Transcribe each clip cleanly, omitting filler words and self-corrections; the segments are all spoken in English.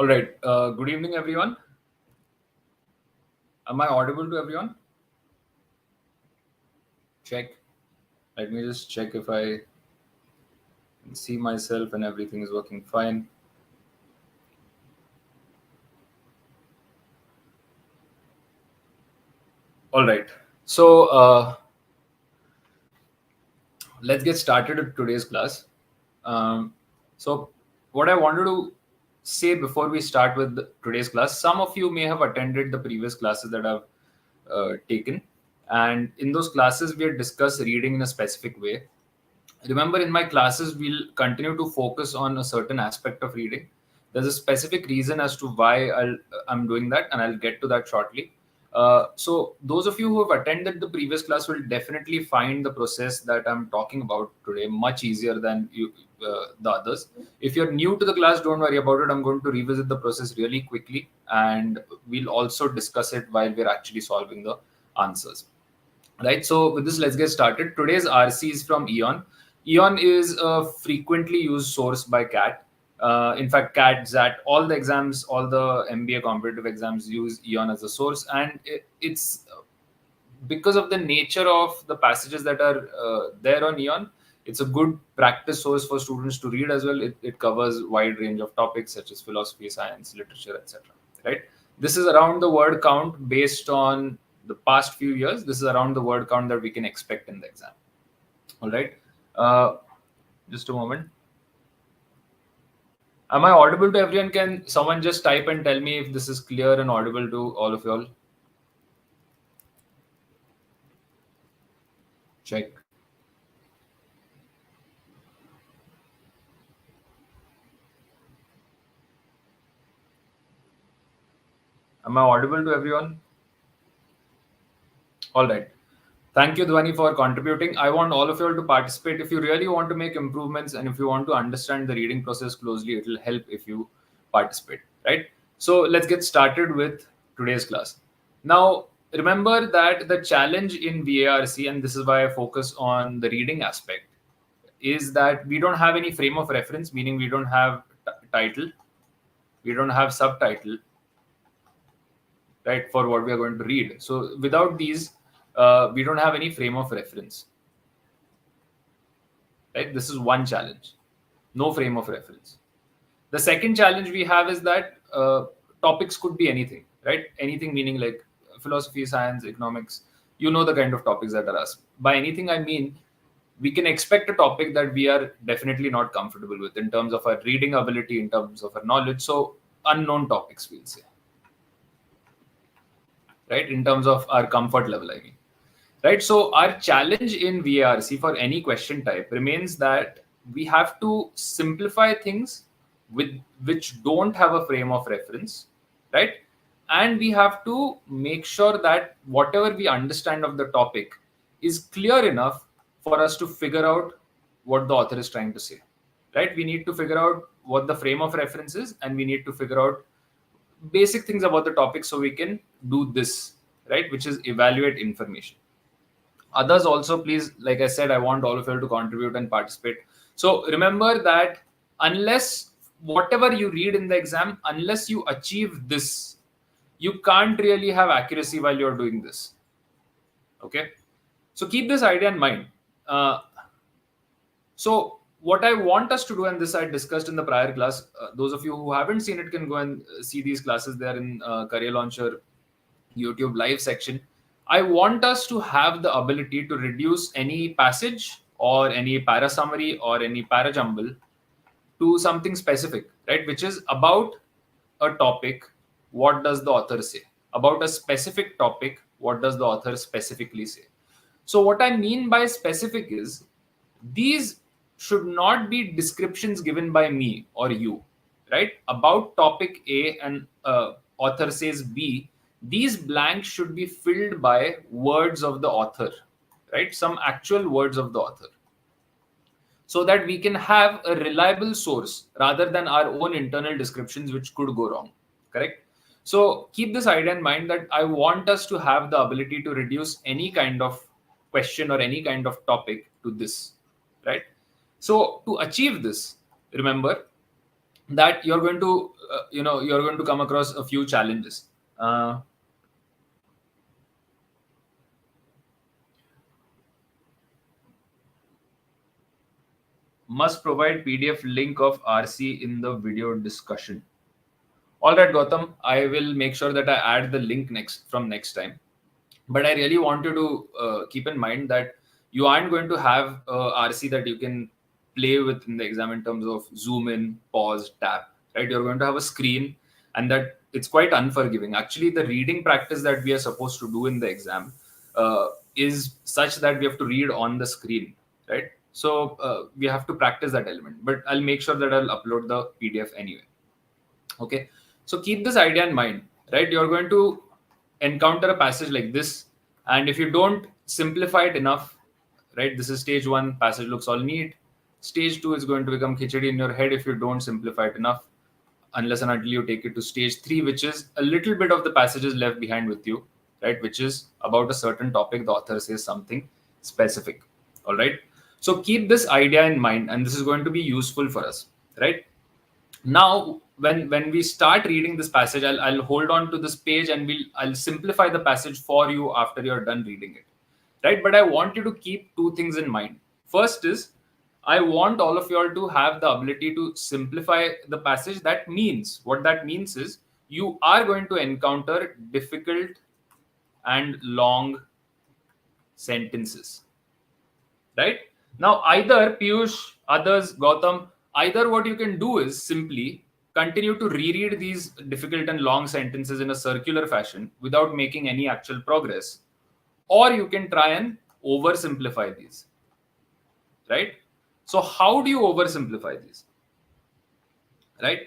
All right. Good evening, everyone. Am I audible to everyone? Check. Let me just check if I can see myself and everything is working fine. All right. So let's get started with today's class. So, what I wanted to say before we start with today's class, some of you may have attended the previous classes that I've taken, and in those classes, we had discussed reading in a specific way. Remember, in my classes, we'll continue to focus on a certain aspect of reading. There's a specific reason as to why I'm doing that, and I'll get to that shortly. So those of you who have attended the previous class will definitely find the process that I'm talking about today much easier than the others. If you're new to the class, don't worry about it. I'm going to revisit the process really quickly, and we'll also discuss it while we're actually solving the answers. Right. So with this, let's get started. Today's RC is from Eon. Eon is a frequently used source by CAT. In fact, CAT, XAT, all the exams, all the MBA competitive exams use Eon as a source, and it's because of the nature of the passages that are there on Eon. It's a good practice source for students to read as well. It covers wide range of topics such as philosophy, science, literature, etc. Right. This is around the word count based on the past few years. This is around the word count that we can expect in the exam. All right. Just a moment. Am I audible to everyone? Can someone just type and tell me if this is clear and audible to all of y'all? Check. Am I audible to everyone? All right. Thank you, Dhwani, for contributing. I want all of you all to participate. If you really want to make improvements and if you want to understand the reading process closely, it will help if you participate, right? So let's get started with today's class. Now, remember that the challenge in VARC, and this is why I focus on the reading aspect, is that we don't have any frame of reference, meaning we don't have title, we don't have subtitle, right, for what we are going to read. So without these, we don't have any frame of reference. Right? This is one challenge. No frame of reference. The second challenge we have is that topics could be anything, right? Anything meaning like philosophy, science, economics. You know the kind of topics that are asked. By anything, I mean we can expect a topic that we are definitely not comfortable with in terms of our reading ability, in terms of our knowledge. So unknown topics, we'll say. Right? In terms of our comfort level, I mean. Right. So our challenge in VARC for any question type remains that we have to simplify things with which don't have a frame of reference, right? And we have to make sure that whatever we understand of the topic is clear enough for us to figure out what the author is trying to say, right? We need to figure out what the frame of reference is, and we need to figure out basic things about the topic so we can do this, right? Which is evaluate information. Others also, please, like I said, I want all of you to contribute and participate. So remember that unless whatever you read in the exam, unless you achieve this, you can't really have accuracy while you're doing this. Okay. So keep this idea in mind. So what I want us to do, and this I discussed in the prior class, those of you who haven't seen it can go and see these classes there in Career Launcher YouTube live section. I want us to have the ability to reduce any passage or any para summary or any para jumble to something specific, right? Which is about a topic. What does the author say? About a specific topic, what does the author specifically say? So what I mean by specific is these should not be descriptions given by me or you, right? About topic A and author says B. These blanks should be filled by words of the author, right? Some actual words of the author, so that we can have a reliable source rather than our own internal descriptions, which could go wrong, correct? So keep this idea in mind that I want us to have the ability to reduce any kind of question or any kind of topic to this, right? So to achieve this, remember, that you're going to you're going to come across a few challenges. Must provide PDF link of RC in the video discussion. All right, Gautam, I will make sure that I add the link next time. But I really want you to keep in mind that you aren't going to have RC that you can play with in the exam in terms of zoom in, pause, tap, right? You're going to have a screen, and that it's quite unforgiving. Actually, the reading practice that we are supposed to do in the exam is such that we have to read on the screen, right? So we have to practice that element. But I'll make sure that I'll upload the PDF anyway. Okay, so keep this idea in mind, right? You're going to encounter a passage like this, and if you don't simplify it enough, right, this is stage one, passage looks all neat. Stage two is going to become khichdi in your head if you don't simplify it enough, unless and until you take it to stage three, which is a little bit of the passages left behind with you, right, which is about a certain topic. The author says something specific. All right, so keep this idea in mind, and this is going to be useful for us, right? Now when we start reading this passage, I'll hold on to this page, and I'll simplify the passage for you after you're done reading it, right? But I want you to keep two things in mind. First is, I want all of you all to have the ability to simplify the passage. That means, what that means is, you are going to encounter difficult and long sentences, right? Now, either Piyush, others, Gautam, either what you can do is simply continue to reread these difficult and long sentences in a circular fashion without making any actual progress, or you can try and oversimplify these, right? So, how do you oversimplify these, right?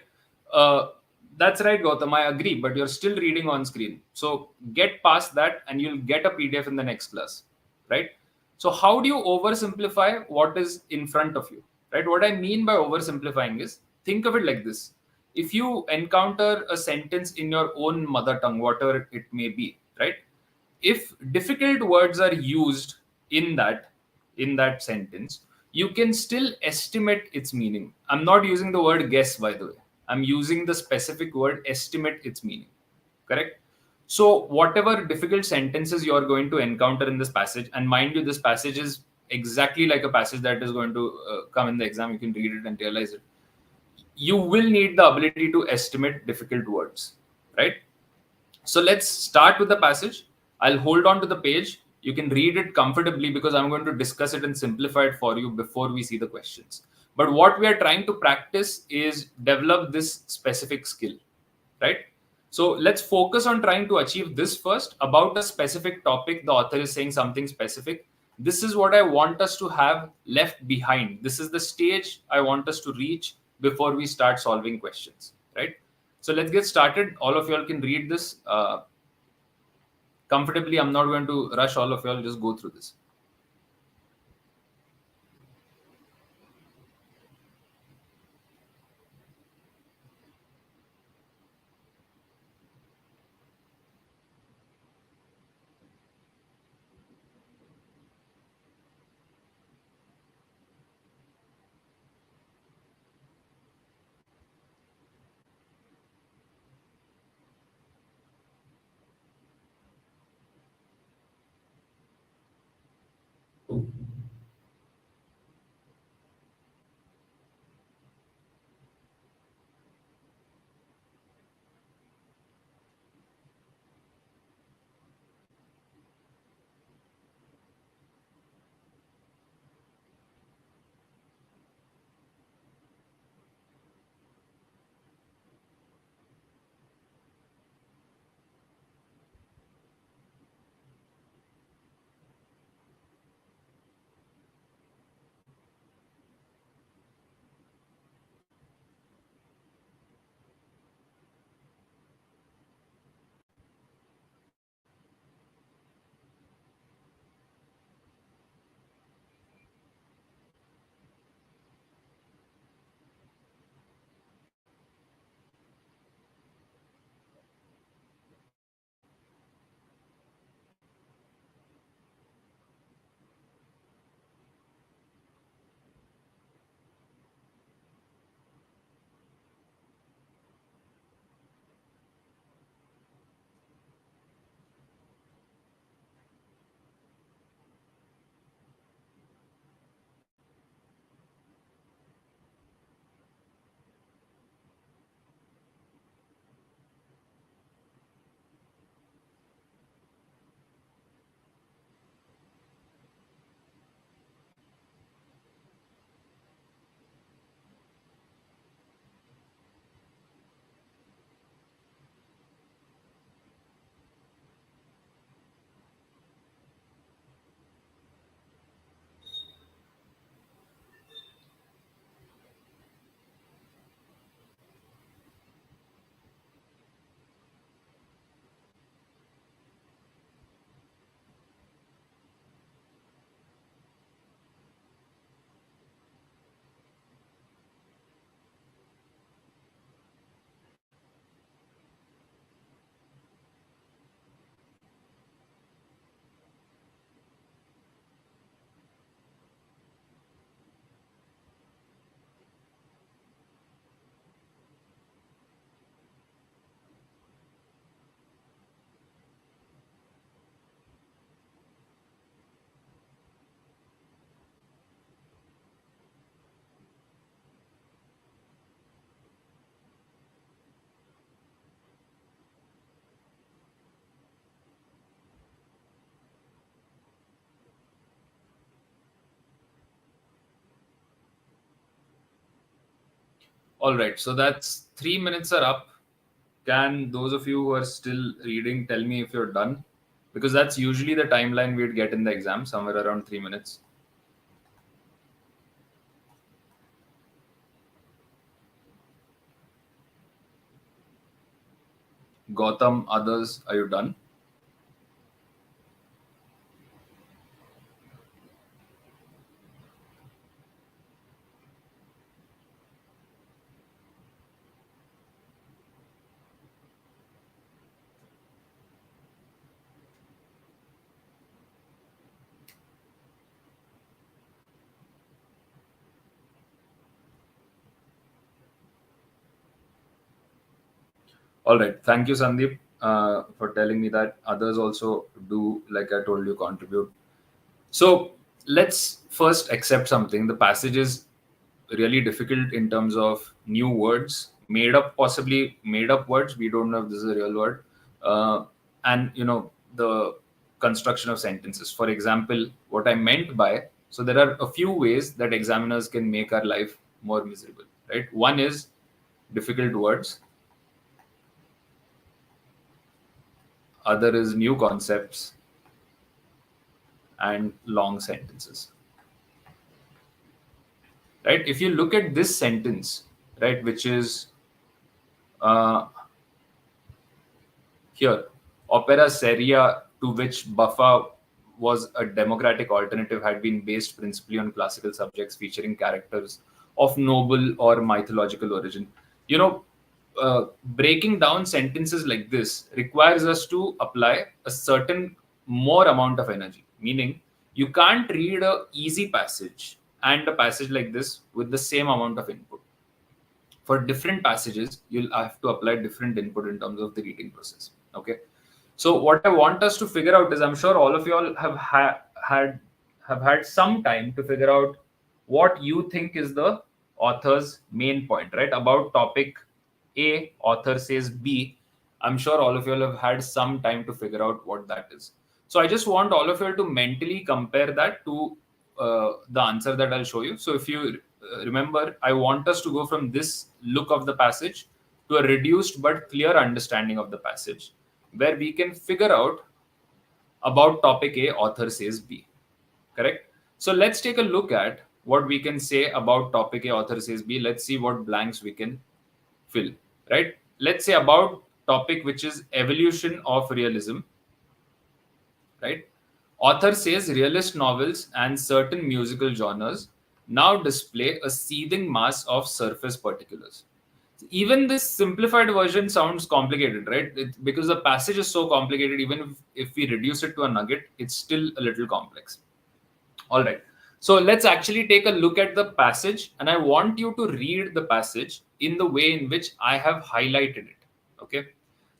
Uh, that's right, Gautam. I agree, but you're still reading on screen. So get past that, and you'll get a PDF in the next class, right? So how do you oversimplify what is in front of you, right? What I mean by oversimplifying is, think of it like this: if you encounter a sentence in your own mother tongue, whatever it may be, right? If difficult words are used in that sentence, you can still estimate its meaning. I'm not using the word guess, by the way. I'm using the specific word estimate its meaning. Correct? So whatever difficult sentences you are going to encounter in this passage, and mind you, this passage is exactly like a passage that is going to come in the exam. You can read it and realize it. You will need the ability to estimate difficult words, right? So let's start with the passage. I'll hold on to the page. You can read it comfortably because I'm going to discuss it and simplify it for you before we see the questions. But what we are trying to practice is develop this specific skill, right? So let's focus on trying to achieve this first. About a specific topic, the author is saying something specific. This is what I want us to have left behind. This is the stage I want us to reach before we start solving questions, right? So let's get started. All of y'all can read this comfortably. I'm not going to rush all of y'all. Just go through this. All right, so that's 3 minutes are up. Can those of you who are still reading tell me if you're done? Because that's usually the timeline we'd get in the exam, somewhere around 3 minutes. Gautam, others, are you done? All right. Thank you, Sandeep, for telling me that. Others also do, like I told you, contribute. So let's first accept something. The passage is really difficult in terms of new words, made up, possibly made up words. We don't know if this is a real word. And, the construction of sentences. For example, what I meant by, so there are a few ways that examiners can make our life more miserable, right? One is difficult words. Other is new concepts and long sentences, right? If you look at this sentence, right, which is uh, here, opera seria, to which buffa was a democratic alternative, had been based principally on classical subjects featuring characters of noble or mythological origin. You know, breaking down sentences like this requires us to apply a certain more amount of energy, meaning you can't read a easy passage and a passage like this with the same amount of input. For different passages, you'll have to apply different input in terms of the reading process. Okay. So what I want us to figure out is, I'm sure all of you all have had some time to figure out what you think is the author's main point, right? About topic A, author says B. I'm sure all of you all have had some time to figure out what that is. So I just want all of you all to mentally compare that to the answer that I'll show you. So if you remember, I want us to go from this look of the passage to a reduced but clear understanding of the passage, where we can figure out about topic A, author says B. Correct? So let's take a look at what we can say about topic A, author says B. Let's see what blanks we can fill. Right? Let's say about topic which is evolution of realism. Right? Author says realist novels and certain musical genres now display a seething mass of surface particulars. Even this simplified version sounds complicated, right? Because the passage is so complicated, even if we reduce it to a nugget, it's still a little complex. All right. So let's actually take a look at the passage, and I want you to read the passage in the way in which I have highlighted it. Okay.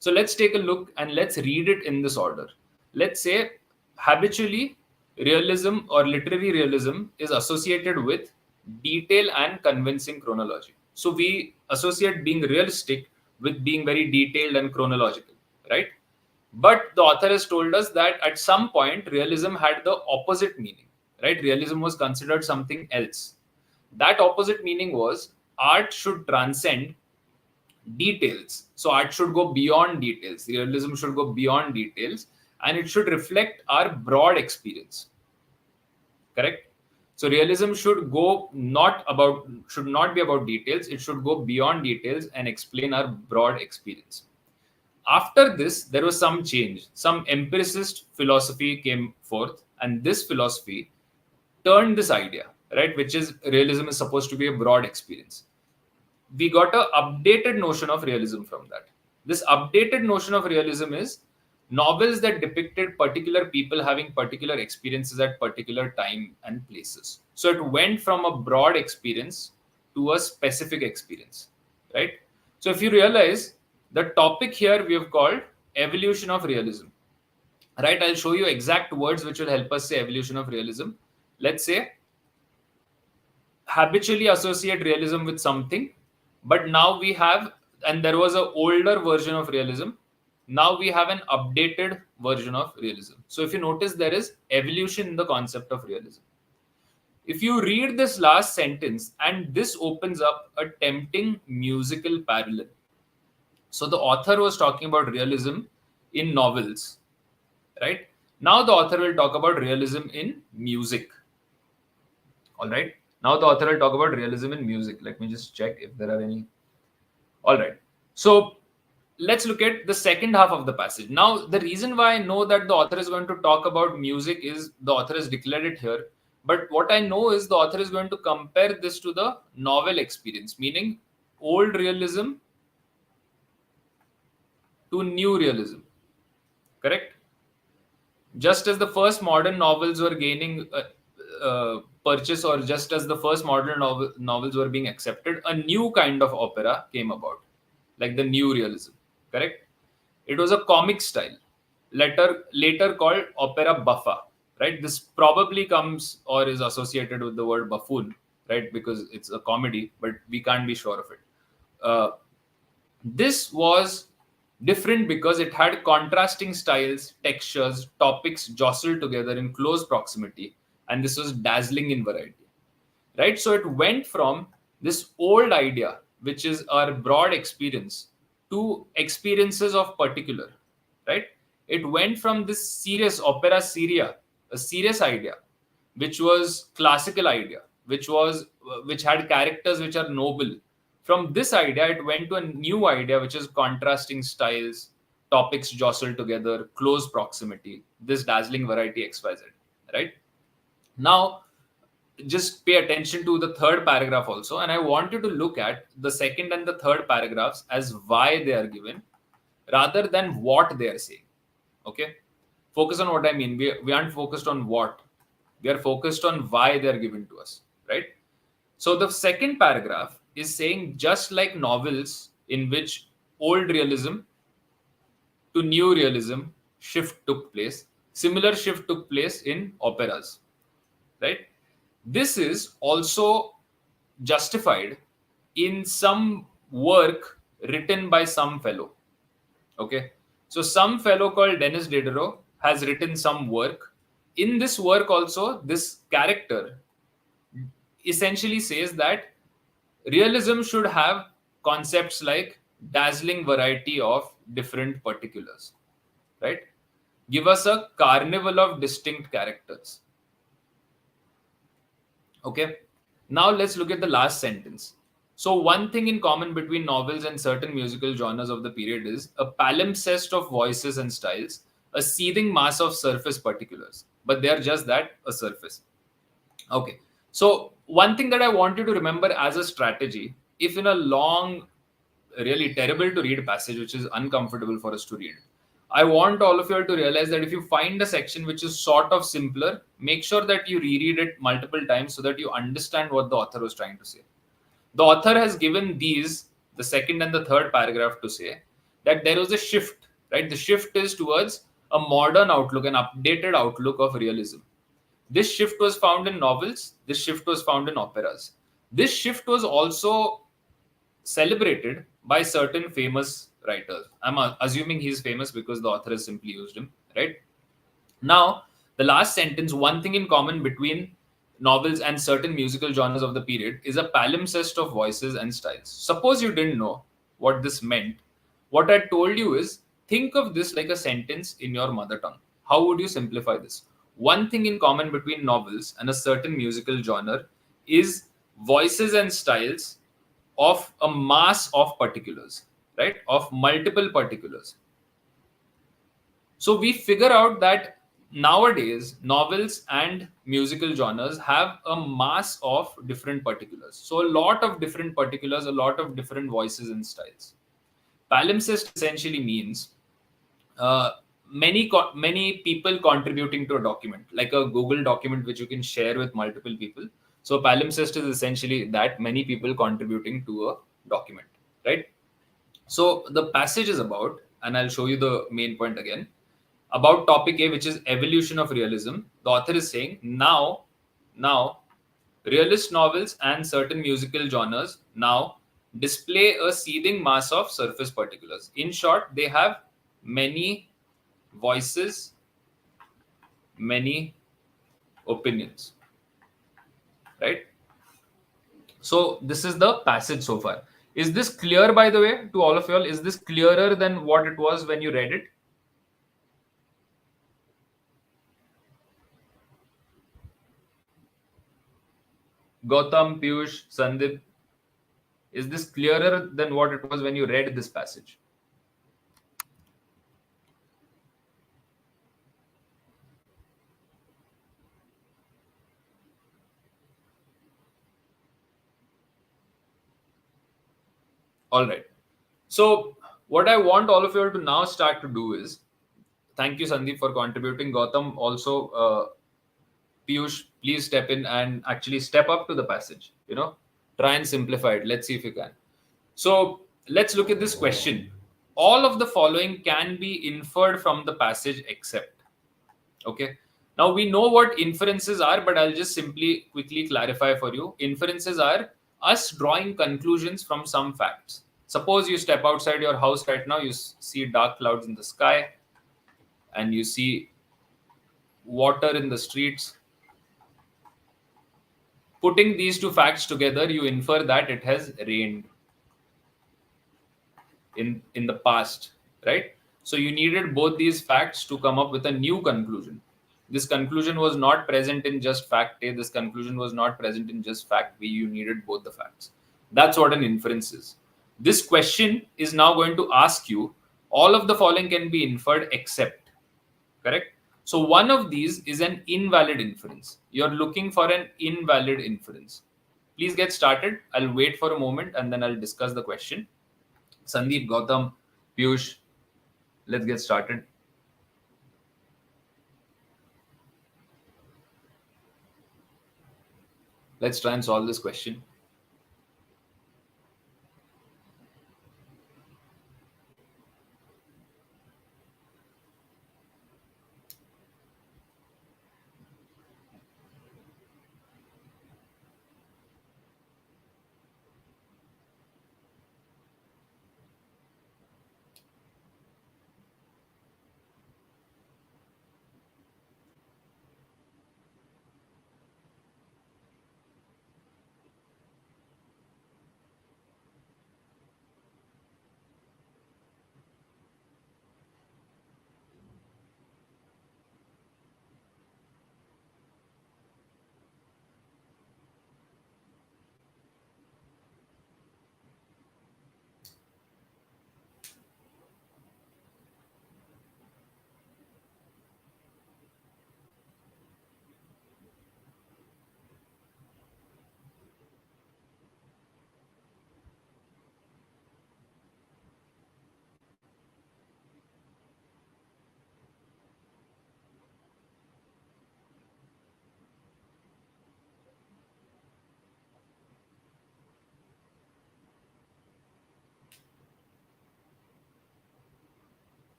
So let's take a look and let's read it in this order. Let's say habitually realism or literary realism is associated with detail and convincing chronology. So we associate being realistic with being very detailed and chronological, right? But the author has told us that at some point, realism had the opposite meaning, right? Realism was considered something else. That opposite meaning was art should transcend details. So art should go beyond details. Realism should go beyond details, and it should reflect our broad experience. Correct? So realism should not be about details. It should go beyond details and explain our broad experience. After this, there was some change. Some empiricist philosophy came forth, and this philosophy turned this idea, right, which is realism is supposed to be a broad experience. We got a updated notion of realism from that. This updated notion of realism is novels that depicted particular people having particular experiences at particular time and places. So it went from a broad experience to a specific experience, right? So if you realize, the topic here we have called evolution of realism, right? I'll show you exact words which will help us say evolution of realism. Let's say habitually associate realism with something, but now we have, and there was an older version of realism, now we have an updated version of realism. So if you notice, there is evolution in the concept of realism. If you read this last sentence, and this opens up a tempting musical parallel. So the author was talking about realism in novels, right? Now the author will talk about realism in music. All right. Now the author will talk about realism in music. Let me just check if there are any. All right. So let's look at the second half of the passage. Now, the reason why I know that the author is going to talk about music is the author has declared it here. But what I know is the author is going to compare this to the novel experience, meaning old realism to new realism. Correct? Just as the first modern novels were gaining purchase, or just as the first modern novels were being accepted, a new kind of opera came about, like the new realism. Correct? It was a comic style, later called opera buffa. Right? This probably comes or is associated with the word buffoon, right? Because it's a comedy, but we can't be sure of it. Uh, this was different because it had contrasting styles, textures, topics jostled together in close proximity, and this was dazzling in variety. Right? So it went from this old idea, which is our broad experience, to experiences of particular. Right? It went from this serious opera seria, a serious idea, which was classical idea, which had characters which are noble. From this idea, it went to a new idea, which is contrasting styles, topics jostled together, close proximity, this dazzling variety XYZ. Right? Now, just pay attention to the third paragraph also, and I want you to look at the second and the third paragraphs as why they are given rather than what they are saying. Okay, focus on what I mean. We aren't focused on what, we are focused on why they are given to us, right? So the second paragraph is saying, just like novels in which old realism to new realism shift took place, similar shift took place in operas, right? This is also justified in some work written by some fellow. Okay. So some fellow called Denis Diderot has written some work. In this work also, this character essentially says that realism should have concepts like dazzling variety of different particulars, right? Give us a carnival of distinct characters. Okay. Now let's look at the last sentence. So one thing in common between novels and certain musical genres of the period is a palimpsest of voices and styles, a seething mass of surface particulars. But they are just that, a surface. Okay. So one thing that I want you to remember as a strategy, if in a long, really terrible to read passage, which is uncomfortable for us to read, I want all of you all to realize that if you find a section which is sort of simpler, make sure that you reread it multiple times so that you understand what the author was trying to say. The author has given these, the second and the third paragraph, to say that there was a shift, right? The shift is towards a modern outlook, an updated outlook of realism. This shift was found in novels, this shift was found in operas. This shift was also celebrated by certain famous writers. I'm assuming he's famous because the author has simply used him, right? Now, the last sentence, one thing in common between novels and certain musical genres of the period is a palimpsest of voices and styles. Suppose you didn't know what this meant. What I told you is, think of this like a sentence in your mother tongue. How would you simplify this? One thing in common between novels and a certain musical genre is voices and styles of a mass of particulars, right? Of multiple particulars. So we figure out that nowadays novels and musical genres have a mass of different particulars. So a lot of different particulars, a lot of different voices and styles. Palimpsest essentially means many people contributing to a document, like a Google document which you can share with multiple people. So palimpsest is essentially that, many people contributing to a document, right? So the passage is about, and I'll show you the main point again, about topic A, which is evolution of realism. The author is saying now realist novels and certain musical genres now display a seething mass of surface particulars. In short, they have many voices, many opinions. right? So this is the passage so far. Is this clear, by the way, to all of you all? Is this clearer than what it was when you read it? Gautam, Piyush, Sandip, is this clearer than what it was when you read this passage? All right. So what I want all of you all to now start to do is, thank you, Sandeep, for contributing. Gautam, also, Piyush, please step in and actually step up to the passage. Try and simplify it. Let's see if you can. So let's look at this question. All of the following can be inferred from the passage except. Okay. Now we know what inferences are, but I'll just simply quickly clarify for you. Inferences are us drawing conclusions from some facts. Suppose you step outside your house right now, you see dark clouds in the sky, and you see water in the streets. Putting these two facts together, you infer that it has rained in the past, right? So you needed both these facts to come up with a new conclusion. This conclusion was not present in just fact A. This conclusion was not present in just fact B. You needed both the facts. That's what an inference is. This question is now going to ask you, all of the following can be inferred except, correct? So one of these is an invalid inference. You're looking for an invalid inference. Please get started. I'll wait for a moment and then I'll discuss the question. Sandeep, Gautam, Piyush, let's get started. Let's try and solve this question.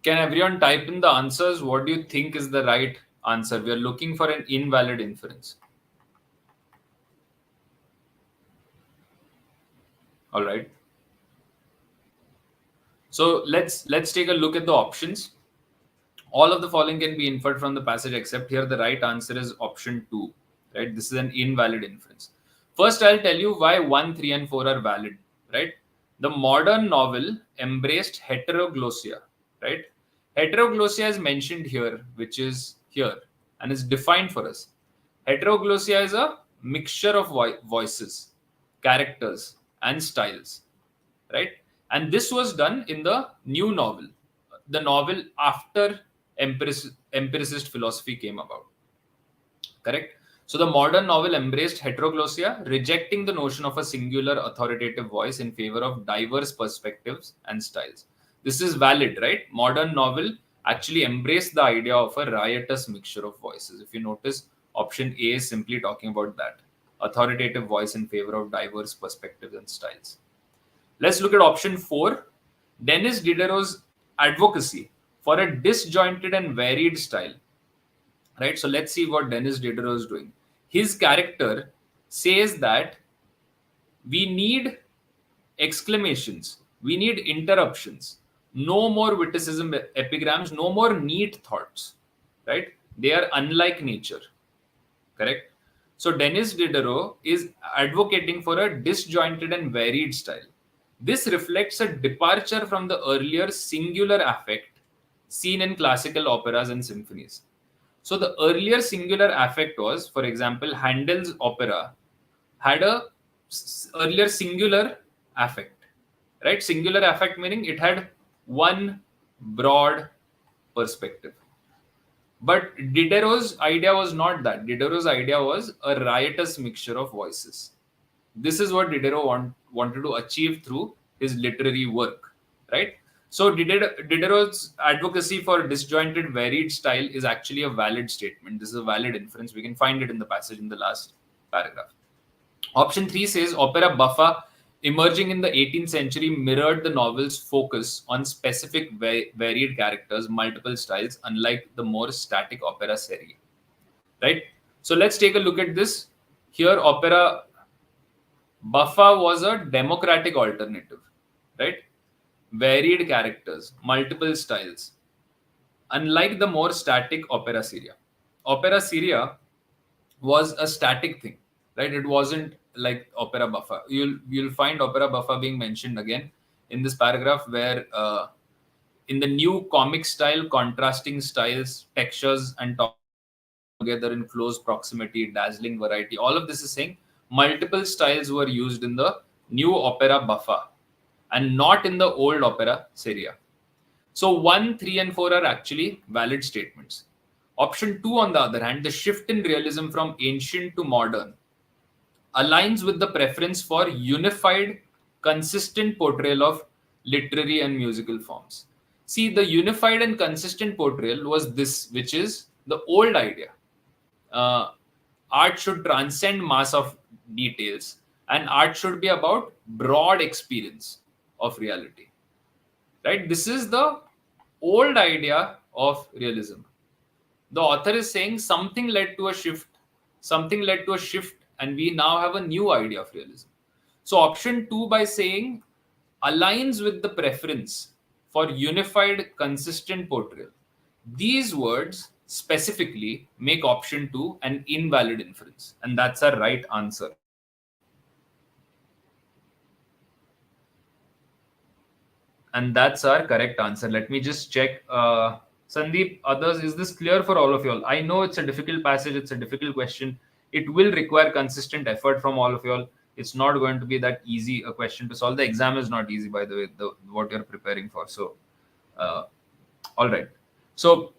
Can everyone type in the answers? What do you think is the right answer? We are looking for an invalid inference. All right. So let's take a look at the options. All of the following can be inferred from the passage except. Here the right answer is option 2, right? This is an invalid inference. First, I'll tell you why 1, 3, and 4 are valid, right? The modern novel embraced heteroglossia, right? Heteroglossia is mentioned here, which is here, and is defined for us. Heteroglossia is a mixture of voices, characters, and styles, right? And this was done in the new novel, the novel after empiricist philosophy came about, correct? So the modern novel embraced heteroglossia, rejecting the notion of a singular authoritative voice in favor of diverse perspectives and styles. This is valid, right? Modern novel actually embraced the idea of a riotous mixture of voices. If you notice, option A is simply talking about that. Authoritative voice in favor of diverse perspectives and styles. Let's look at option 4. Denis Diderot's advocacy for a disjointed and varied style. Right? So let's see what Denis Diderot is doing. His character says that we need exclamations We need interruptions. No more witticism epigrams, no more neat thoughts, right? They are unlike nature, correct? So Denis Diderot is advocating for a disjointed and varied style. This reflects a departure from the earlier singular affect seen in classical operas and symphonies. So the earlier singular affect was, for example, Handel's opera had a earlier singular affect, right? Singular affect meaning it had one broad perspective. But Diderot's idea was not that. Diderot's idea was a riotous mixture of voices. This is what Diderot wanted to achieve through his literary work, right? So Diderot's advocacy for disjointed, varied style is actually a valid statement. This is a valid inference. We can find it in the passage in the last paragraph. Option 3 says opera buffa emerging in the 18th century mirrored the novel's focus on specific varied characters, multiple styles, unlike the more static opera serie. Right? So let's take a look at this. Here, opera buffa was a democratic alternative, right? Varied characters, multiple styles, unlike the more static opera seria. Opera seria was a static thing, right? It wasn't like opera buffa. You'll find opera buffa being mentioned again in this paragraph, where in the new comic style, contrasting styles, textures, and together in close proximity, dazzling variety. All of this is saying multiple styles were used in the new opera buffa and not in the old opera seria. So 1, 3, and 4 are actually valid statements. Option 2, on the other hand, the shift in realism from ancient to modern aligns with the preference for unified, consistent portrayal of literary and musical forms. See, the unified and consistent portrayal was this, which is the old idea. Uh, Art should transcend mass of details, and art should be about broad experience of reality. Right? This is the old idea of realism. The author is saying something led to a shift, and we now have a new idea of realism. So option 2, by saying, aligns with the preference for unified, consistent portrayal. These words specifically make option 2 an invalid inference, and that's a right answer. And that's our correct answer. Let me just check. Sandeep, others, is this clear for all of you all? I know it's a difficult passage, it's a difficult question. It will require consistent effort from all of you all. It's not going to be that easy a question to solve. The exam is not easy, by the way, what you're preparing for. So, all right. So,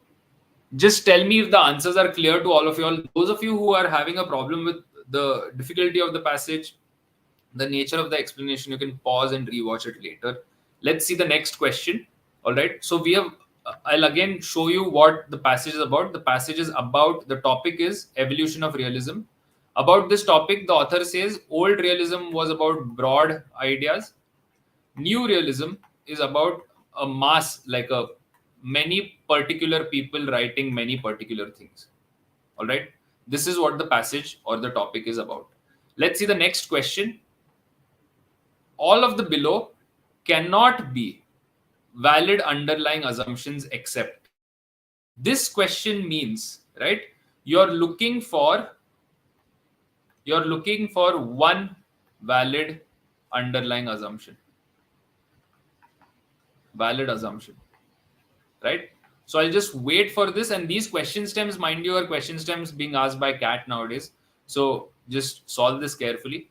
just tell me if the answers are clear to all of you all. Those of you who are having a problem with the difficulty of the passage, the nature of the explanation, you can pause and rewatch it later. Let's see the next question. All right. So we have, I'll again show you what the passage is about. The passage is about, the topic is evolution of realism. About this topic, the author says old realism was about broad ideas. New realism is about a mass, like a many particular people writing many particular things. All right. This is what the passage or the topic is about. Let's see the next question. All of the below cannot be valid underlying assumptions except. This question means, right, you're looking for one valid underlying assumption. Valid assumption. Right? So I'll just wait for this, and these question stems, mind you, are question stems being asked by CAT nowadays. So just solve this carefully.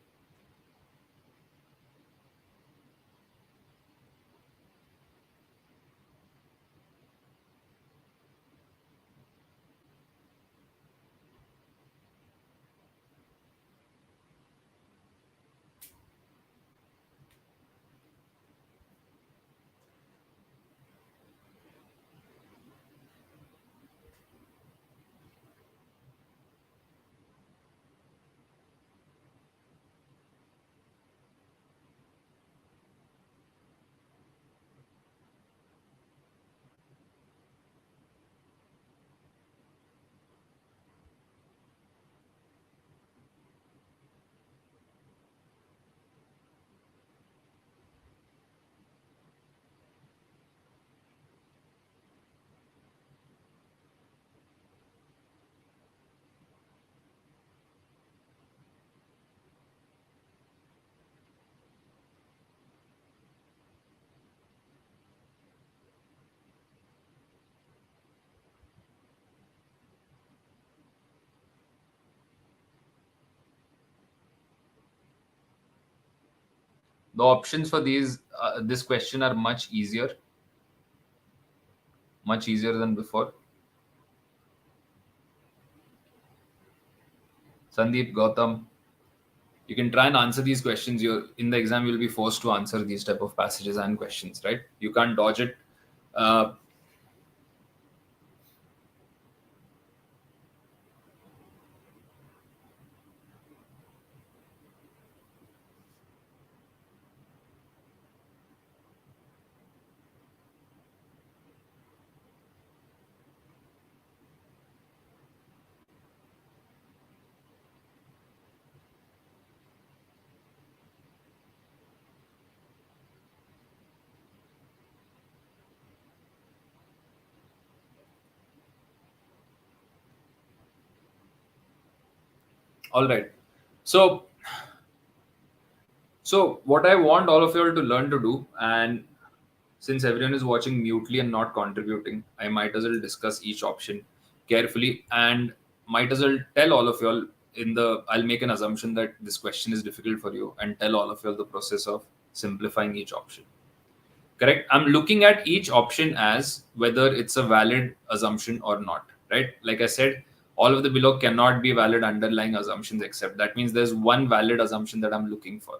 The options for this question are much easier than before. Sandeep, Gautam, you can try and answer these questions. You're in the exam, you'll be forced to answer these type of passages and questions, right? You can't dodge it. All right. So what I want all of you all to learn to do, and since everyone is watching mutely and not contributing, I might as well discuss each option carefully and might as well tell all of you all I'll make an assumption that this question is difficult for you and tell all of you all the process of simplifying each option. Correct? I'm looking at each option as whether it's a valid assumption or not, right? Like I said, all of the below cannot be valid underlying assumptions except that means there's one valid assumption that I'm looking for.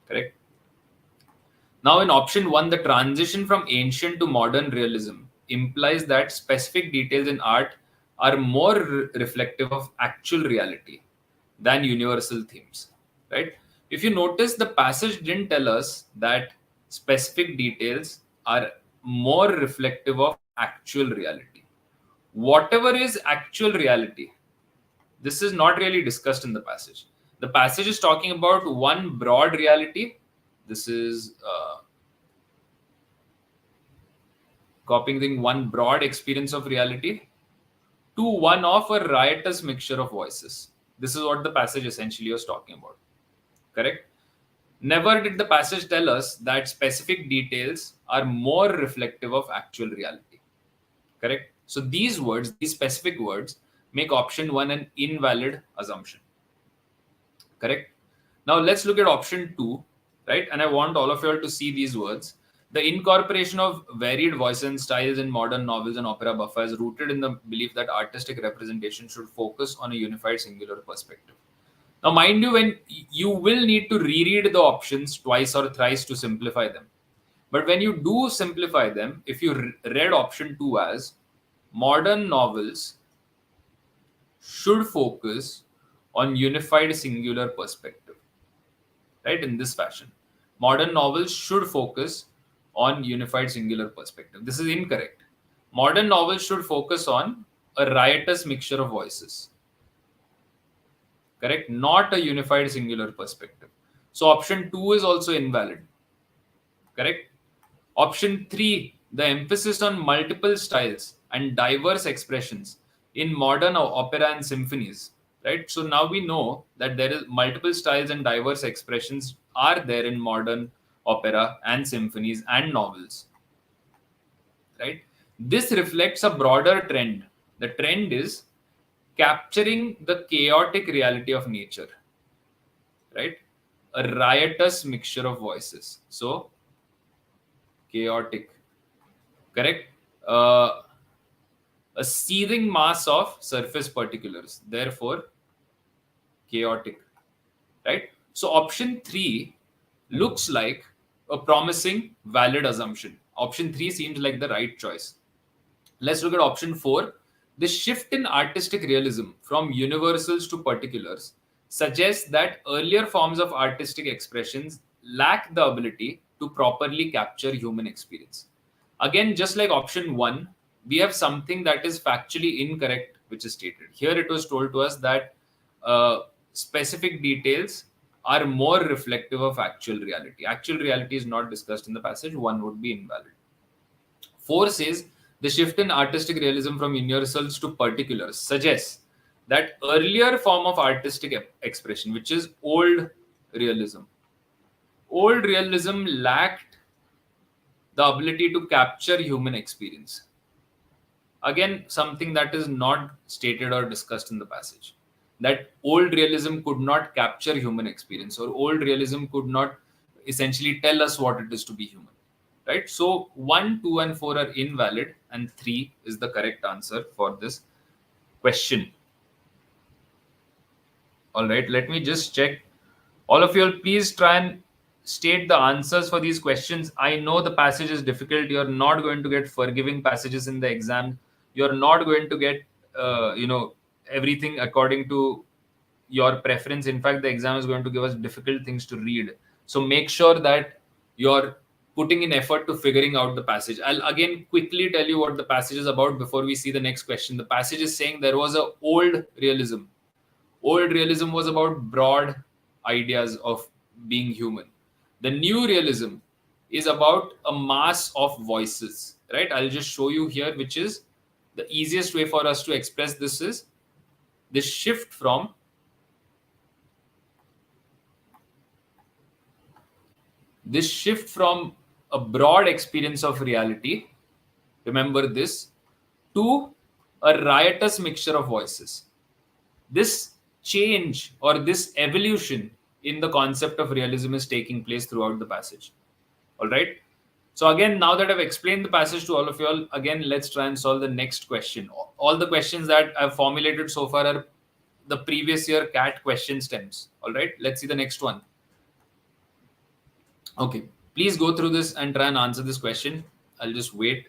Correct? Now, in option 1, the transition from ancient to modern realism implies that specific details in art are more reflective of actual reality than universal themes, right? If you notice, the passage didn't tell us that specific details are more reflective of actual reality. Whatever is actual reality, this is not really discussed in the passage. The passage is talking about one broad reality. This is copying one broad experience of reality to one of a riotous mixture of voices. This is what the passage essentially was talking about. Correct? Never did the passage tell us that specific details are more reflective of actual reality. Correct? So these words, these specific words, make option 1 an invalid assumption. Correct? Now let's look at option 2, right? And I want all of you all to see these words. The incorporation of varied voices and styles in modern novels and opera buffa is rooted in the belief that artistic representation should focus on a unified singular perspective. Now, mind you, when you will need to reread the options twice or thrice to simplify them. But when you do simplify them, if you read option 2 as modern novels should focus on unified singular perspective, right? In this fashion, modern novels should focus on unified singular perspective. This is incorrect. Modern novels should focus on a riotous mixture of voices. Correct? Not a unified singular perspective. So option 2 is also invalid. Correct? Option 3, the emphasis on multiple styles and diverse expressions in modern opera and symphonies. Right? So now we know that there is multiple styles and diverse expressions are there in modern opera and symphonies and novels. Right? This reflects a broader trend. The trend is capturing the chaotic reality of nature, right? A riotous mixture of voices. So, chaotic, correct? A seething mass of surface particulars, therefore, chaotic, right? So, option 3 looks like a promising, valid assumption. Option 3 seems like the right choice. Let's look at option 4. The shift in artistic realism from universals to particulars suggests that earlier forms of artistic expressions lack the ability to properly capture human experience. Again, just like option 1, we have something that is factually incorrect, which is stated. Here it was told to us that specific details are more reflective of actual reality. Actual reality is not discussed in the passage. 1 would be invalid. 4 says, the shift in artistic realism from universals to particulars suggests that earlier form of artistic expression, which is old realism lacked the ability to capture human experience. Again, something that is not stated or discussed in the passage. That old realism could not capture human experience, or old realism could not essentially tell us what it is to be human, right? So 1, 2, and 4 are invalid, and 3 is the correct answer for this question. All right, let me just check. All of you, please try and state the answers for these questions. I know the passage is difficult. You're not going to get forgiving passages in the exam. You're not going to get, everything according to your preference. In fact, the exam is going to give us difficult things to read. So make sure that you're putting in effort to figuring out the passage. I'll again quickly tell you what the passage is about before we see the next question. The passage is saying there was a old realism. Old realism was about broad ideas of being human. The new realism is about a mass of voices, right? I'll just show you here, which is the easiest way for us to express this is this shift from a broad experience of reality, remember this, to a riotous mixture of voices. This change or this evolution in the concept of realism is taking place throughout the passage. All right. So again, now that I've explained the passage to all of you all, again, let's try and solve the next question. All the questions that I've formulated so far are the previous year CAT question stems. All right. Let's see the next one. Okay. Please go through this and try and answer this question. I'll just wait.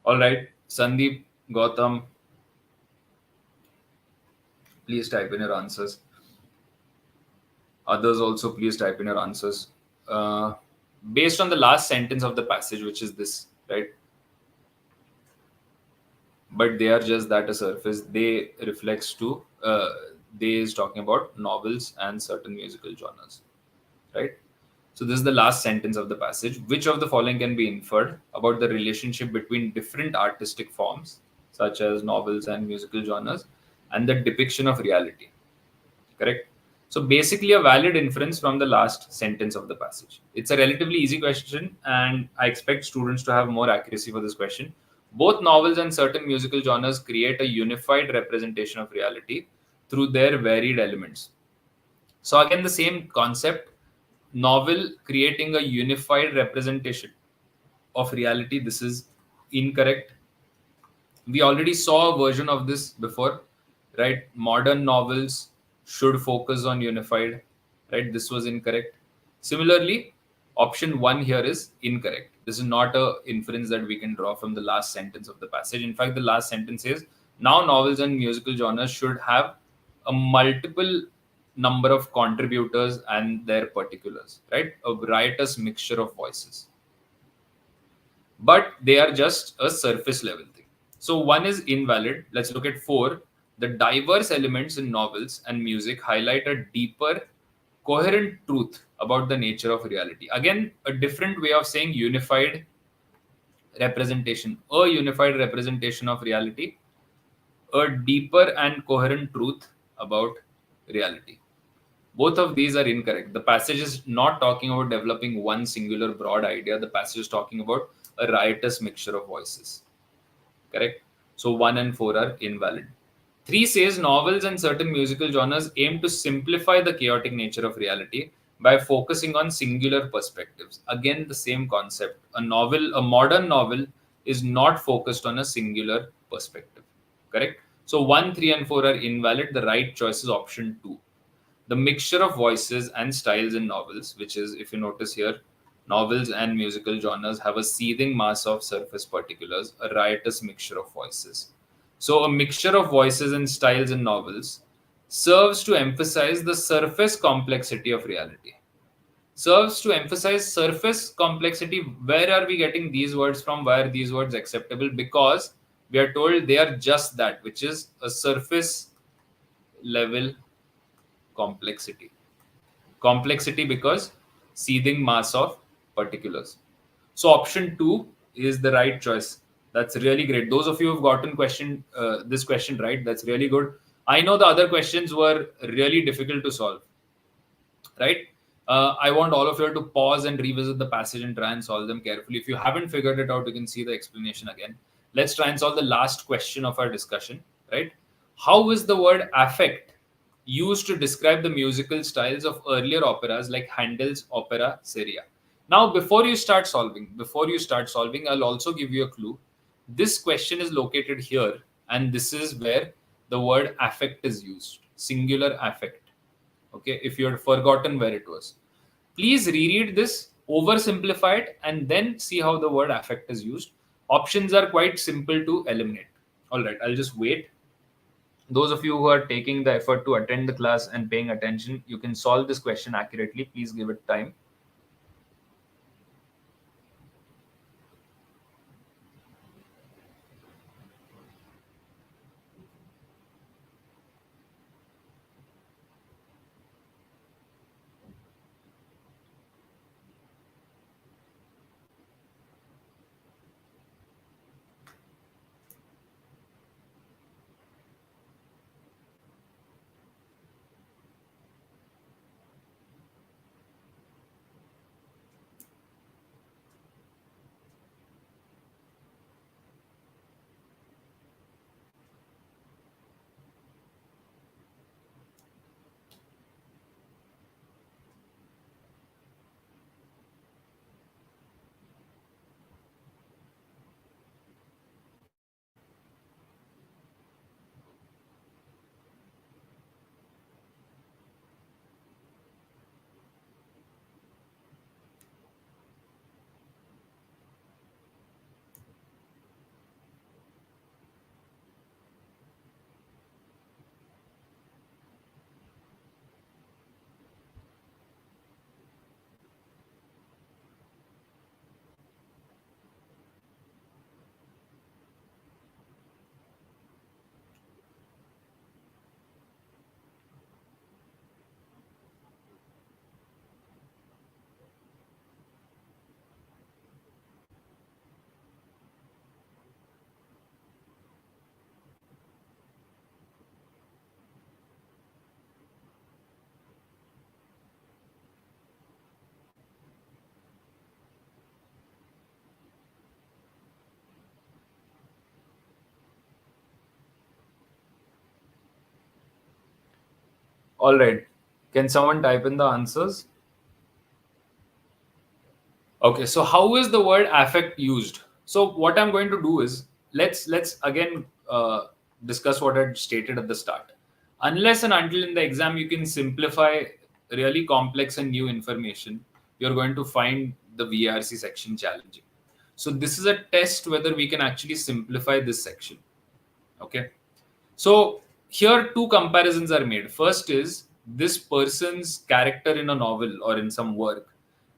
All right, Sandeep, Gautam, please type in your answers. Others also, please type in your answers. Based on the last sentence of the passage, which is this, right? But they are just that a surface. They reflects to, they is talking about novels and certain musical genres, right? So this is the last sentence of the passage. Which of the following can be inferred about the relationship between different artistic forms, such as novels and musical genres, and the depiction of reality? Correct? So basically a valid inference from the last sentence of the passage. It's a relatively easy question, and I expect students to have more accuracy for this question. Both novels and certain musical genres create a unified representation of reality through their varied elements. So again, the same concept, novel creating a unified representation of reality. This is incorrect. We already saw a version of this before, right? Modern novels should focus on unified, right? This was incorrect. Similarly, Option 1 here is incorrect. This is not a inference that we can draw from the last sentence of the passage. In fact, the last sentence says, now novels and musical genres should have a multiple number of contributors and their particulars, right? A riotous mixture of voices. But they are just a surface level thing. So one is invalid. Let's look at 4. The diverse elements in novels and music highlight a deeper, coherent truth about the nature of reality. Again, a different way of saying unified representation, a unified representation of reality, a deeper and coherent truth about reality. Both of these are incorrect. The passage is not talking about developing one singular broad idea. The passage is talking about a riotous mixture of voices. Correct? So 1 and 4 are invalid. 3 says novels and certain musical genres aim to simplify the chaotic nature of reality by focusing on singular perspectives. Again, the same concept. A modern novel is not focused on a singular perspective. Correct? So 1, 3, and 4 are invalid. The right choice is option 2. The mixture of voices and styles in novels, which is, if you notice here, novels and musical genres have a seething mass of surface particulars, a riotous mixture of voices. So, a mixture of voices and styles in novels serves to emphasize the surface complexity of reality. Serves to emphasize surface complexity. Where are we getting these words from? Why are these words acceptable? Because we are told they are just that, which is a surface level complexity. Complexity because seething mass of particulars. So option 2 is the right choice. That's really great. Those of you who've gotten this question right, that's really good. I know the other questions were really difficult to solve, right? I want all of you to pause and revisit the passage and try and solve them carefully. If you haven't figured it out, you can see the explanation again. Let's try and solve the last question of our discussion, right? How is the word affect used to describe the musical styles of earlier operas like Handel's opera seria? Now, before you start solving, I'll also give you a clue. This question is located here, and this is where the word affect is used, singular affect. Okay, if you had forgotten where it was, please reread this, oversimplify it, and then see how the word affect is used. Options are quite simple to eliminate. All right, I'll just wait. Those of you who are taking the effort to attend the class and paying attention, you can solve this question accurately. Please give it time. All right. Can someone type in the answers? Okay, so how is the word affect used? So what I'm going to do is let's again discuss what I stated at the start. Unless and until in the exam you can simplify really complex and new information, you're going to find the VARC section challenging. So this is a test whether we can actually simplify this section. Okay. So here two comparisons are made. First is this person's character in a novel or in some work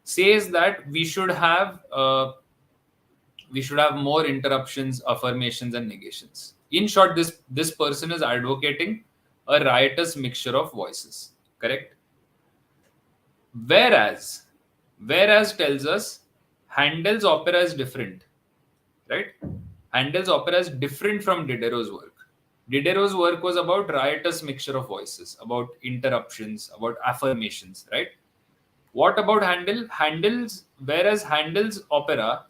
says that we should have more interruptions, affirmations, and negations. In short, this person is advocating a riotous mixture of voices. Correct? Whereas tells us Handel's opera is different, right? Handel's opera is different from Diderot's work. Diderot's work was about riotous mixture of voices, about interruptions, about affirmations, right? What about Handel? Whereas Handel's opera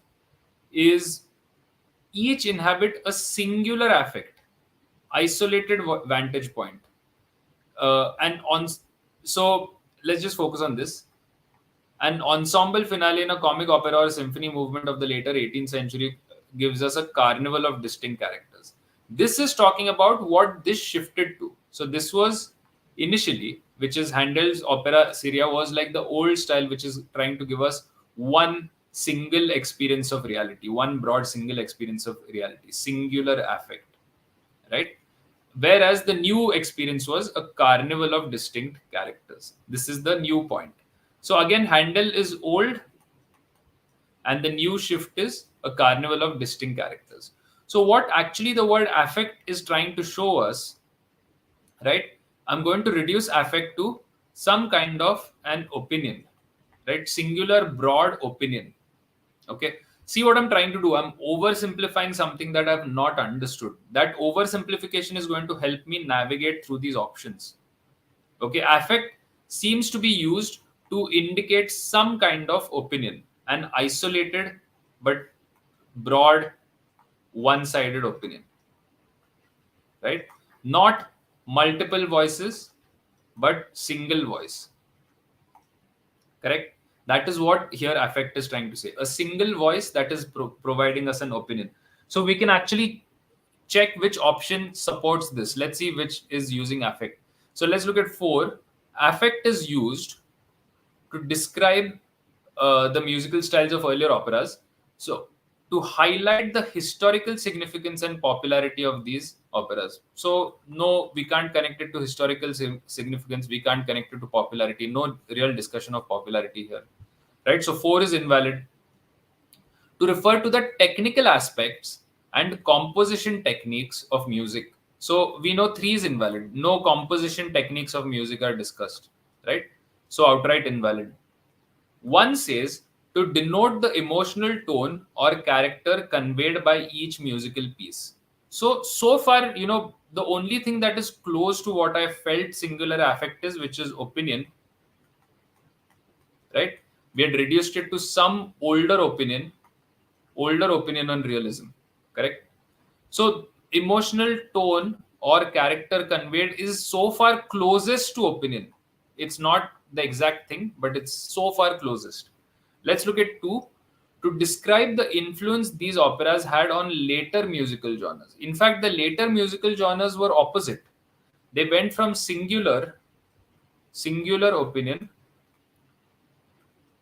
is each inhabit a singular affect, isolated vantage point, and on. So let's just focus on this. An ensemble finale in a comic opera or symphony movement of the later 18th century gives us a carnival of distinct characters. This is talking about what this shifted to. So this was initially, which is Handel's opera seria, was like the old style, which is trying to give us one single experience of reality, one broad single experience of reality, singular affect, right? Whereas the new experience was a carnival of distinct characters. This is the new point. So again, Handel is old, and the new shift is a carnival of distinct characters. So what actually the word affect is trying to show us, right? I'm going to reduce affect to some kind of an opinion, right? Singular, broad opinion. Okay. See what I'm trying to do? I'm oversimplifying something that I've not understood. That oversimplification is going to help me navigate through these options. Okay. Affect seems to be used to indicate some kind of opinion, an isolated but broad, one-sided opinion, right? Not multiple voices, but single voice. Correct? That is what here affect is trying to say. A single voice that is providing us an opinion. So we can actually check which option supports this. Let's see which is using affect. So let's look at 4. Affect is used to describe the musical styles of earlier operas. So to highlight the historical significance and popularity of these operas. So no, we can't connect it to historical significance. We can't connect it to popularity. No real discussion of popularity here, right? So 4 is invalid. To refer to the technical aspects and composition techniques of music. So we know 3 is invalid. No composition techniques of music are discussed, right? So outright invalid. 1 says to denote the emotional tone or character conveyed by each musical piece. So far, the only thing that is close to what I felt singular affect is, which is opinion, right? We had reduced it to some older opinion on realism, correct? So emotional tone or character conveyed is so far closest to opinion. It's not the exact thing, but it's so far closest. Let's look at 2. To describe the influence these operas had on later musical genres. In fact, the later musical genres were opposite. They went from singular opinion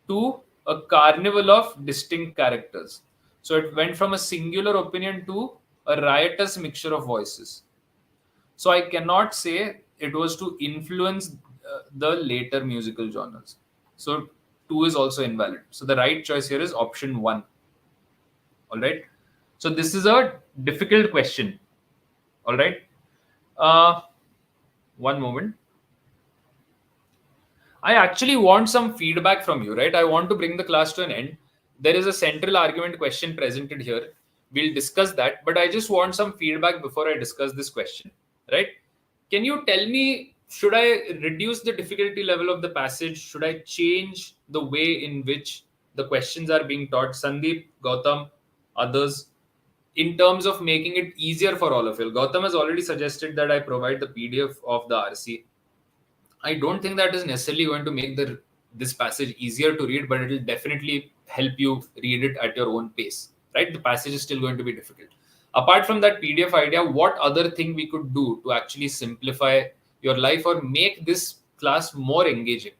to a carnival of distinct characters. So it went from a singular opinion to a riotous mixture of voices. So I cannot say it was to influence the later musical genres. So 2 is also invalid. So the right choice here is option 1. All right. So this is a difficult question. All right. One moment. I actually want some feedback from you, right? I want to bring the class to an end. There is a central argument question presented here. We'll discuss that, but I just want some feedback before I discuss this question, right? Can you tell me, should I reduce the difficulty level of the passage? Should I change the way in which the questions are being taught? Sandeep, Gautam, others, in terms of making it easier for all of you. Gautam has already suggested that I provide the PDF of the RC. I don't think that is necessarily going to make this passage easier to read, but it will definitely help you read it at your own pace, right? The passage is still going to be difficult. Apart from that PDF idea, what other thing we could do to actually simplify your life or make this class more engaging?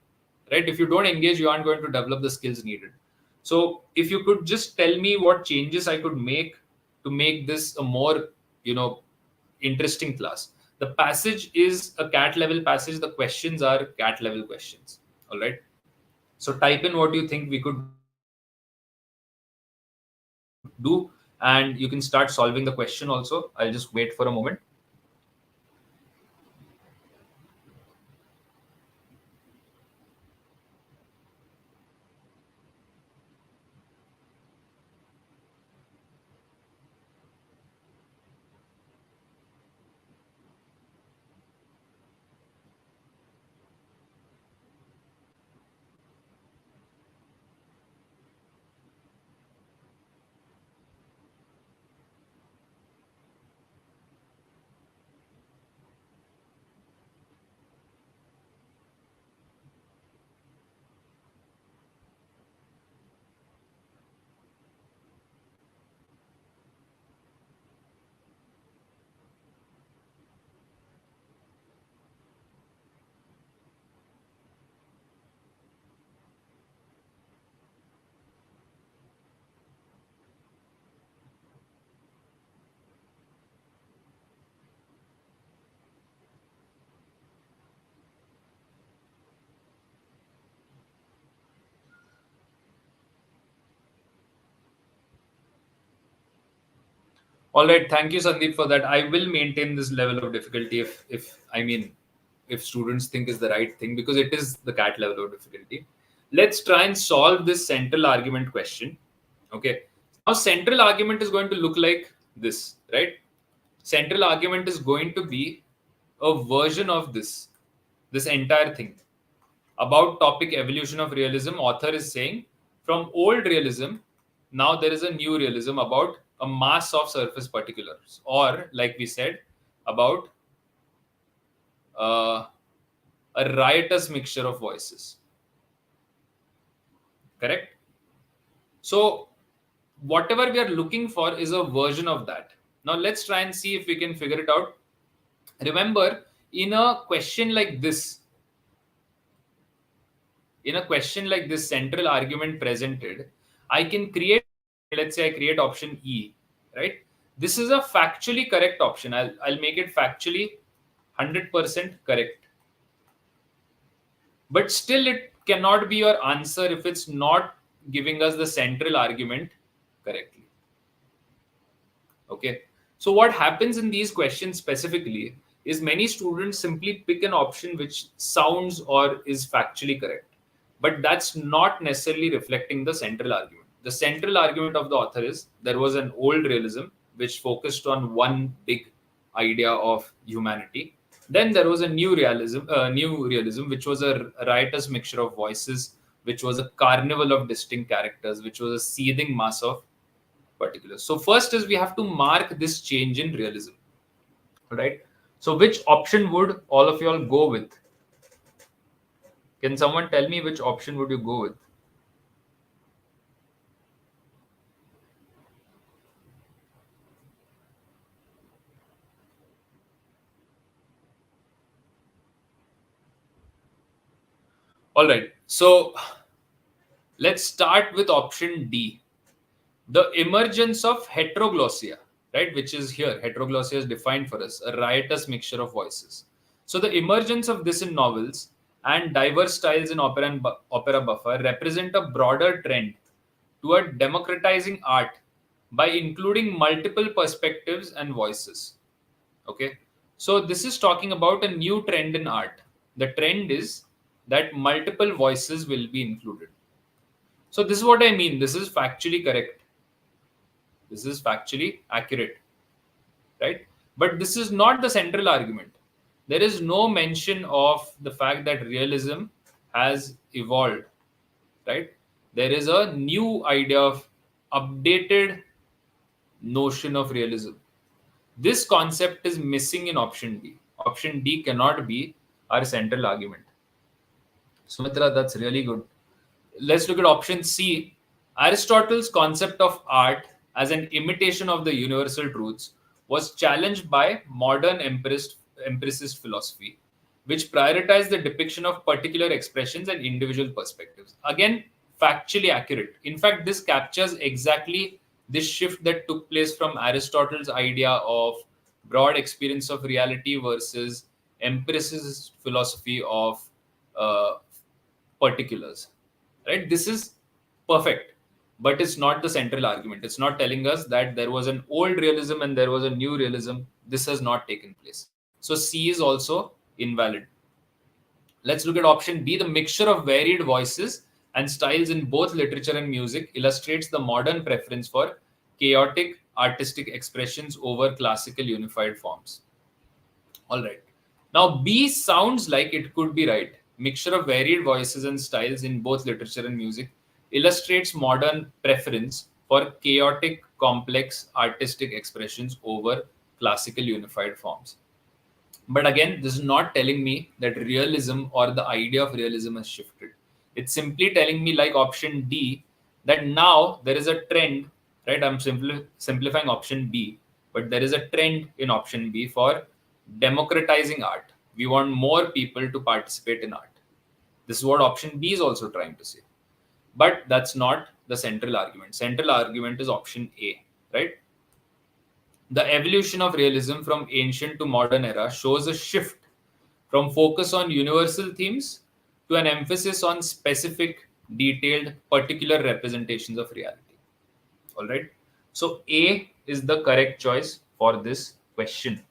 right? If you don't engage, you aren't going to develop the skills needed. So if you could just tell me what changes I could make to make this a more, interesting class. The passage is a cat level passage. The questions are cat level questions. All right. So type in what you think we could do, and you can start solving the question also. I'll just wait for a moment. All right, thank you, Sandeep, for that. I will maintain this level of difficulty if students think is the right thing, because it is the cat level of difficulty. Let's try and solve this central argument question. Okay. Now, central argument is going to look like this, right? Central argument is going to be a version of this entire thing. About topic evolution of realism, author is saying from old realism, now there is a new realism about a mass of surface particulars, or like we said, about uh, a riotous mixture of voices. Correct? So, whatever we are looking for is a version of that. Now, let's try and see if we can figure it out. Remember, in a question like this, central argument presented, I can create, let's say I create option E, right? This is a factually correct option. I'll make it factually 100% correct. But still, it cannot be your answer if it's not giving us the central argument correctly. Okay. So what happens in these questions specifically is many students simply pick an option which sounds or is factually correct. But that's not necessarily reflecting the central argument. The central argument of the author is there was an old realism which focused on one big idea of humanity. Then there was a new realism, which was a riotous mixture of voices, which was a carnival of distinct characters, which was a seething mass of particulars. So first is we have to mark this change in realism, right? So which option would all of you all go with? Can someone tell me which option would you go with? All right. So let's start with option D. The emergence of heteroglossia, right, which is here. Heteroglossia is defined for us, a riotous mixture of voices. So the emergence of this in novels and diverse styles in opera and opera buffa represent a broader trend toward democratizing art by including multiple perspectives and voices. Okay. So this is talking about a new trend in art. The trend is that multiple voices will be included. So this is what I mean. This is factually correct. This is factually accurate, right? But this is not the central argument. There is no mention of the fact that realism has evolved, right? There is a new idea of updated notion of realism. This concept is missing in option D. Option D cannot be our central argument. Sumitra, that's really good. Let's look at option C. Aristotle's concept of art as an imitation of the universal truths was challenged by modern empiricist philosophy. which prioritize the depiction of particular expressions and individual perspectives. Again, factually accurate. In fact, this captures exactly this shift that took place from Aristotle's idea of broad experience of reality versus empiricist philosophy of uh, particulars. Right? This is perfect, but it's not the central argument. It's not telling us that there was an old realism and there was a new realism. This has not taken place. So C is also invalid. Let's look at option B. The mixture of varied voices and styles in both literature and music illustrates the modern preference for chaotic artistic expressions over classical unified forms. All right. Now, B sounds like it could be right. Mixture of varied voices and styles in both literature and music illustrates modern preference for chaotic, complex artistic expressions over classical unified forms. But again, this is not telling me that realism or the idea of realism has shifted. It's simply telling me, like option D, that now there is a trend, right? I'm simplifying option B, but there is a trend in option B for democratizing art. We want more people to participate in art. This is what option B is also trying to say. But that's not the central argument. Central argument is option A, right? The evolution of realism from ancient to modern era shows a shift from focus on universal themes to an emphasis on specific, detailed, particular representations of reality. All right. So A is the correct choice for this question.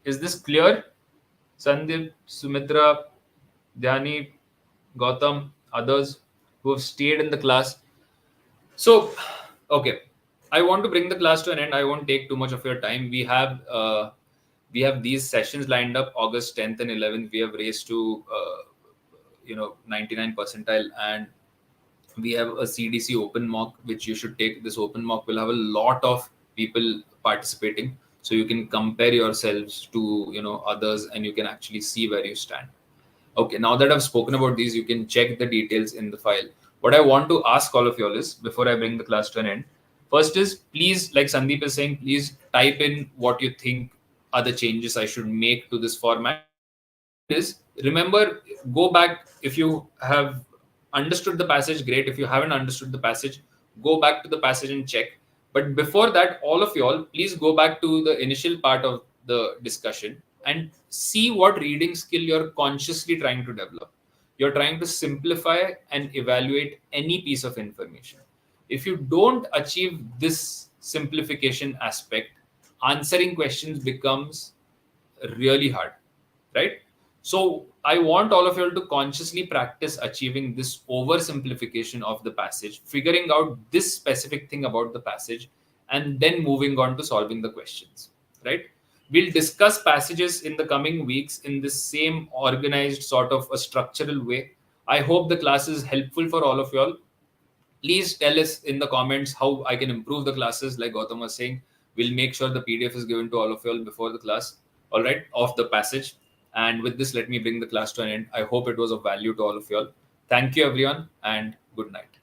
Is this clear? Sandeep, Sumitra, Dhyani, Gautam, others who have stayed in the class. So, okay, I want to bring the class to an end. I won't take too much of your time. We have these sessions lined up August 10th and 11th. We have raised to 99 percentile, and we have a CDC open mock which you should take. This open mock will have a lot of people participating, so you can compare yourselves to others, and you can actually see where you stand. Okay, now that I've spoken about these, you can check the details in the file. What I want to ask all of you all is, before I bring the class to an end, first is, please, like Sandeep is saying, please type in what you think are the changes I should make to this format. Is, remember, go back. If you have understood the passage, great. If you haven't understood the passage, go back to the passage and check. But before that, all of you all, please go back to the initial part of the discussion and see what reading skill you're consciously trying to develop. You're trying to simplify and evaluate any piece of information. If you don't achieve this simplification aspect, answering questions becomes really hard, right? So I want all of you to consciously practice achieving this oversimplification of the passage, figuring out this specific thing about the passage, and then moving on to solving the questions, right? We'll discuss passages in the coming weeks in this same organized sort of a structural way. I hope the class is helpful for all of you all. Please tell us in the comments how I can improve the classes. Like Gautam was saying, we'll make sure the PDF is given to all of you all before the class, all right, of the passage. And with this, let me bring the class to an end. I hope it was of value to all of you all. Thank you, everyone, and good night.